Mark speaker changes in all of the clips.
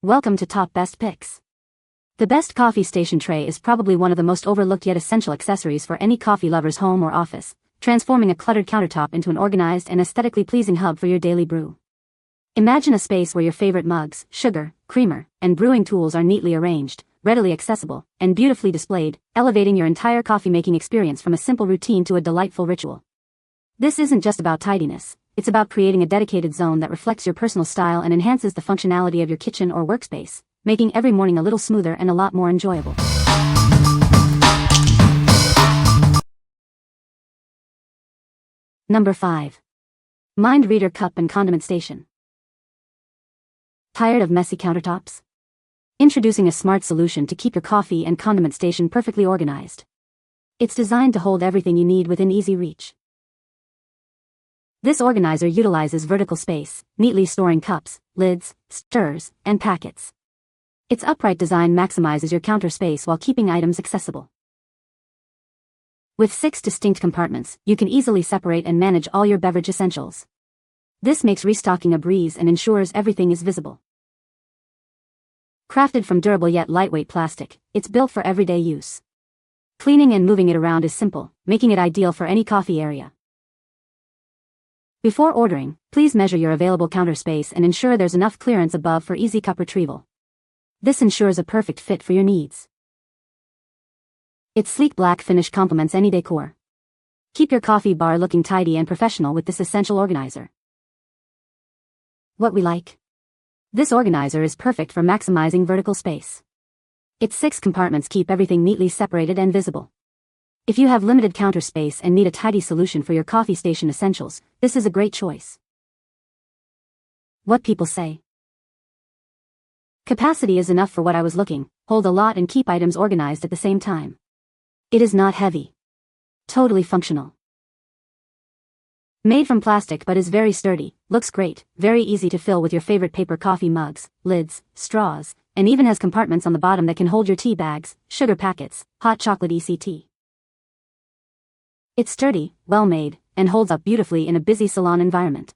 Speaker 1: Welcome to Top Best Picks. The best coffee station tray is probably one of the most overlooked yet essential accessories for any coffee lover's home or office, transforming a cluttered countertop into an organized and aesthetically pleasing hub for your daily brew. Imagine a space where your favorite mugs, sugar, creamer, and brewing tools are neatly arranged, readily accessible, and beautifully displayed, elevating your entire coffee-making experience from a simple routine to a delightful ritual. This isn't just about tidiness, it's about creating a dedicated zone that reflects your personal style and enhances the functionality of your kitchen or workspace, making every morning a little smoother and a lot more enjoyable. Number 5. Mind Reader Cup and Condiment Station. Tired of messy countertops? Introducing a smart solution to keep your coffee and condiment station perfectly organized. It's designed to hold everything you need within easy reach. This organizer utilizes vertical space, neatly storing cups, lids, stirrers, and packets. Its upright design maximizes your counter space while keeping items accessible. With 6 distinct compartments, you can easily separate and manage all your beverage essentials. This makes restocking a breeze and ensures everything is visible. Crafted from durable yet lightweight plastic, it's built for everyday use. Cleaning and moving it around is simple, making it ideal for any coffee area. Before ordering, please measure your available counter space and ensure there's enough clearance above for easy cup retrieval. This ensures a perfect fit for your needs. Its sleek black finish complements any decor. Keep your coffee bar looking tidy and professional with this essential organizer. What we like? This organizer is perfect for maximizing vertical space. Its 6 compartments keep everything neatly separated and visible. If you have limited counter space and need a tidy solution for your coffee station essentials, this is a great choice. What people say. Capacity is enough for what I was looking, hold a lot and keep items organized at the same time. It is not heavy. Totally functional. Made from plastic but is very sturdy, looks great, very easy to fill with your favorite paper coffee mugs, lids, straws, and even has compartments on the bottom that can hold your tea bags, sugar packets, hot chocolate etc. It's sturdy, well-made, and holds up beautifully in a busy salon environment.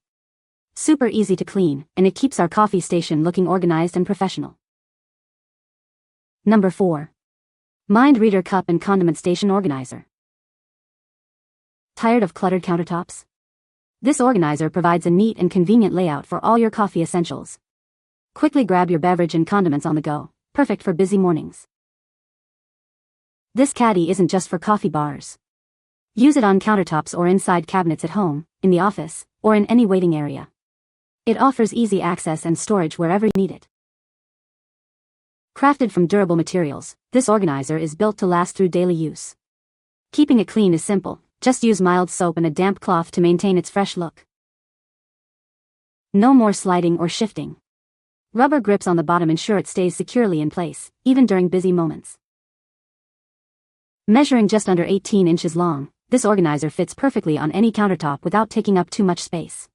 Speaker 1: Super easy to clean, and it keeps our coffee station looking organized and professional. Number 4. Mind Reader Cup and Condiment Station Organizer. Tired of cluttered countertops? This organizer provides a neat and convenient layout for all your coffee essentials. Quickly grab your beverage and condiments on the go, perfect for busy mornings. This caddy isn't just for coffee bars. Use it on countertops or inside cabinets at home, in the office, or in any waiting area. It offers easy access and storage wherever you need it. Crafted from durable materials, this organizer is built to last through daily use. Keeping it clean is simple, just use mild soap and a damp cloth to maintain its fresh look. No more sliding or shifting. Rubber grips on the bottom ensure it stays securely in place, even during busy moments. Measuring just under 18 inches long, this organizer fits perfectly on any countertop without taking up too much space.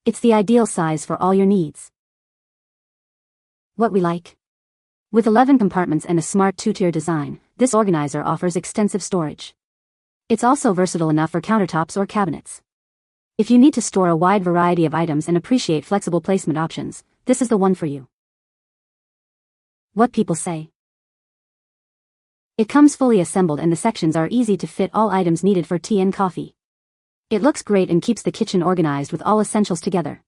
Speaker 1: It's the ideal size for all your needs. What we like? With 11 compartments and a smart 2-tier design, this organizer offers extensive storage. It's also versatile enough for countertops or cabinets. If you need to store a wide variety of items and appreciate flexible placement options, this is the one for you. What people say. It comes fully assembled and the sections are easy to fit all items needed for tea and coffee. It looks great and keeps the kitchen organized with all essentials together.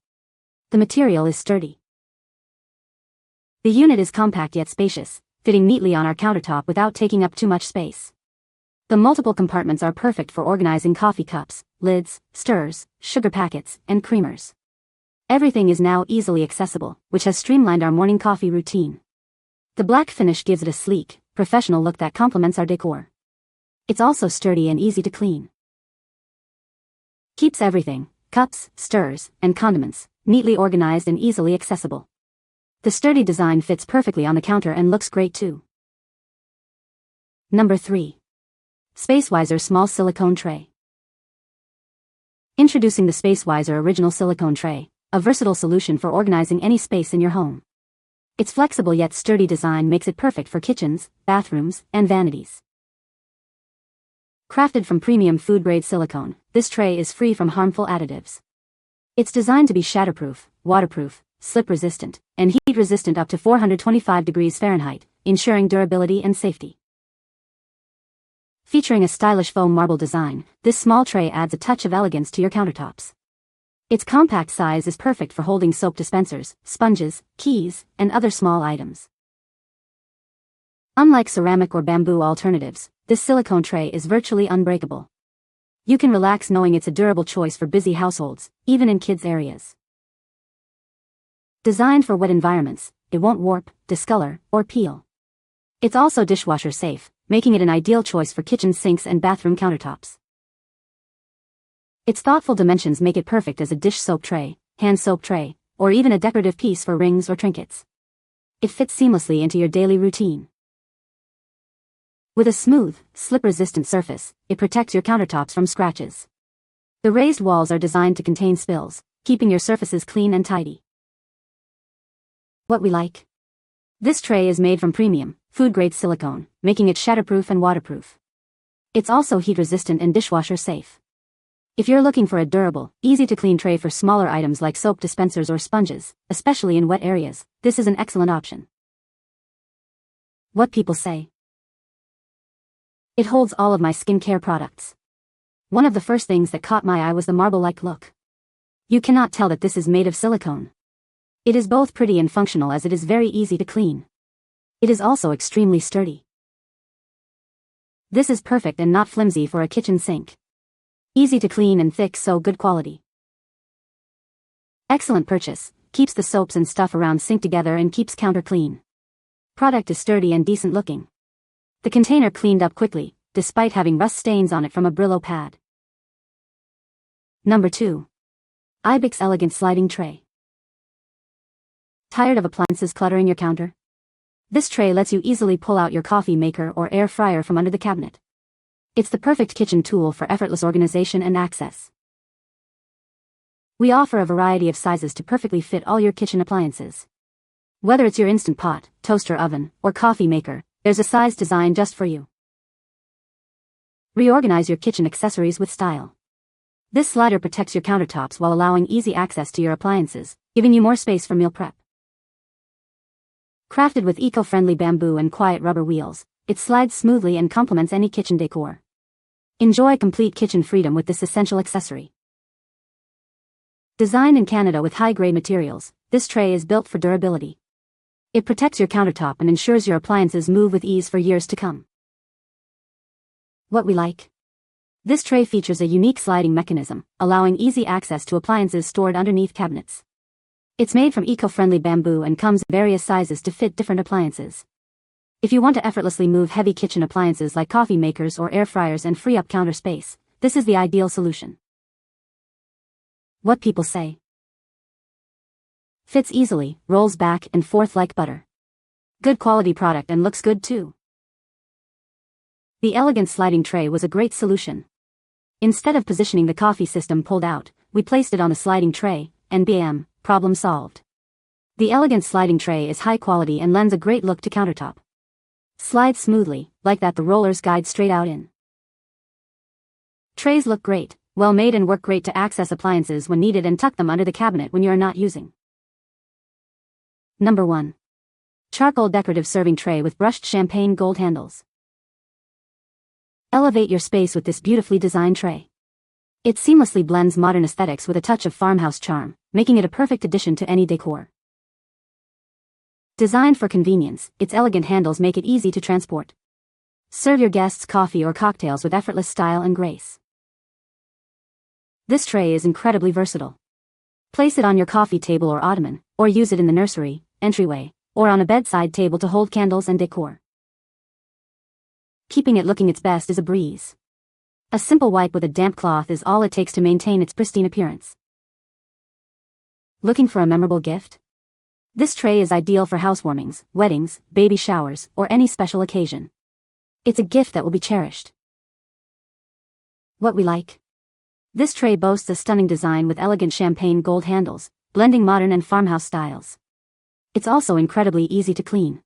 Speaker 1: The material is sturdy. The unit is compact yet spacious, fitting neatly on our countertop without taking up too much space. The multiple compartments are perfect for organizing coffee cups, lids, stirrers, sugar packets, and creamers. Everything is now easily accessible, which has streamlined our morning coffee routine. The black finish gives it a sleek, professional look that complements our decor. It's also sturdy and easy to clean. Keeps everything, cups, stirrers, and condiments, neatly organized and easily accessible. The sturdy design fits perfectly on the counter and looks great too. Number 3. Spacewiser Small Silicone Tray. Introducing the Spacewiser Original Silicone Tray, a versatile solution for organizing any space in your home. Its flexible yet sturdy design makes it perfect for kitchens, bathrooms, and vanities. Crafted from premium food-grade silicone, this tray is free from harmful additives. It's designed to be shatterproof, waterproof, slip-resistant, and heat-resistant up to 425 degrees Fahrenheit, ensuring durability and safety. Featuring a stylish foam marble design, this small tray adds a touch of elegance to your countertops. Its compact size is perfect for holding soap dispensers, sponges, keys, and other small items. Unlike ceramic or bamboo alternatives, this silicone tray is virtually unbreakable. You can relax knowing it's a durable choice for busy households, even in kids' areas. Designed for wet environments, it won't warp, discolor, or peel. It's also dishwasher safe, making it an ideal choice for kitchen sinks and bathroom countertops. Its thoughtful dimensions make it perfect as a dish soap tray, hand soap tray, or even a decorative piece for rings or trinkets. It fits seamlessly into your daily routine. With a smooth, slip-resistant surface, it protects your countertops from scratches. The raised walls are designed to contain spills, keeping your surfaces clean and tidy. What we like? This tray is made from premium, food-grade silicone, making it shatterproof and waterproof. It's also heat-resistant and dishwasher safe. If you're looking for a durable, easy-to-clean tray for smaller items like soap dispensers or sponges, especially in wet areas, this is an excellent option. What people say. It holds all of my skincare products. One of the first things that caught my eye was the marble-like look. You cannot tell that this is made of silicone. It is both pretty and functional as it is very easy to clean. It is also extremely sturdy. This is perfect and not flimsy for a kitchen sink. Easy to clean and thick, so good quality. Excellent purchase, keeps the soaps and stuff around sink together and keeps counter clean. Product is sturdy and decent looking. The container cleaned up quickly, despite having rust stains on it from a Brillo pad. Number 2. Ibyx Elegant Sliding Tray. Tired of appliances cluttering your counter? This tray lets you easily pull out your coffee maker or air fryer from under the cabinet. It's the perfect kitchen tool for effortless organization and access. We offer a variety of sizes to perfectly fit all your kitchen appliances. Whether it's your Instant Pot, toaster oven, or coffee maker, there's a size designed just for you. Reorganize your kitchen accessories with style. This slider protects your countertops while allowing easy access to your appliances, giving you more space for meal prep. Crafted with eco-friendly bamboo and quiet rubber wheels, it slides smoothly and complements any kitchen decor. Enjoy complete kitchen freedom with this essential accessory. Designed in Canada with high-grade materials, this tray is built for durability. It protects your countertop and ensures your appliances move with ease for years to come. What we like? This tray features a unique sliding mechanism, allowing easy access to appliances stored underneath cabinets. It's made from eco-friendly bamboo and comes in various sizes to fit different appliances. If you want to effortlessly move heavy kitchen appliances like coffee makers or air fryers and free up counter space, this is the ideal solution. What people say. Fits easily, rolls back and forth like butter. Good quality product and looks good too. The elegant sliding tray was a great solution. Instead of positioning the coffee system pulled out, we placed it on a sliding tray, and bam, problem solved. The elegant sliding tray is high quality and lends a great look to countertop. Slides smoothly, like that the rollers guide straight out in. Trays look great, well made and work great to access appliances when needed and tuck them under the cabinet when you are not using. Number 1. Charcoal Decorative Serving Tray with Brushed Champagne Gold Handles. Elevate your space with this beautifully designed tray. It seamlessly blends modern aesthetics with a touch of farmhouse charm, making it a perfect addition to any decor. Designed for convenience, its elegant handles make it easy to transport. Serve your guests coffee or cocktails with effortless style and grace. This tray is incredibly versatile. Place it on your coffee table or ottoman, or use it in the nursery, entryway, or on a bedside table to hold candles and decor. Keeping it looking its best is a breeze. A simple wipe with a damp cloth is all it takes to maintain its pristine appearance. Looking for a memorable gift? This tray is ideal for housewarmings, weddings, baby showers, or any special occasion. It's a gift that will be cherished. What we like? This tray boasts a stunning design with elegant champagne gold handles, blending modern and farmhouse styles. It's also incredibly easy to clean.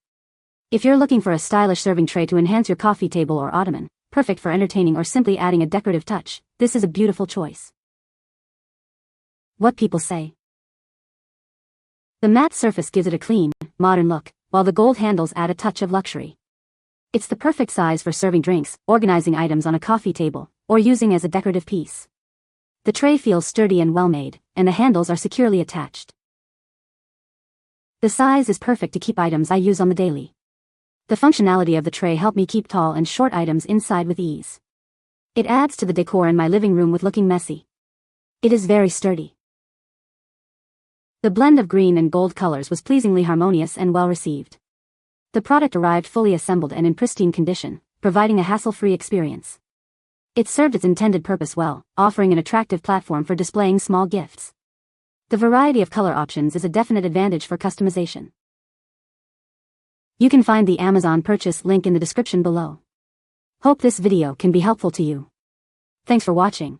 Speaker 1: If you're looking for a stylish serving tray to enhance your coffee table or ottoman, perfect for entertaining or simply adding a decorative touch, this is a beautiful choice. What people say. The matte surface gives it a clean, modern look, while the gold handles add a touch of luxury. It's the perfect size for serving drinks, organizing items on a coffee table, or using as a decorative piece. The tray feels sturdy and well-made, and the handles are securely attached. The size is perfect to keep items I use on the daily. The functionality of the tray helps me keep tall and short items inside with ease. It adds to the decor in my living room with looking messy. It is very sturdy. The blend of green and gold colors was pleasingly harmonious and well-received. The product arrived fully assembled and in pristine condition, providing a hassle-free experience. It served its intended purpose well, offering an attractive platform for displaying small gifts. The variety of color options is a definite advantage for customization. You can find the Amazon purchase link in the description below. Hope this video can be helpful to you. Thanks for watching.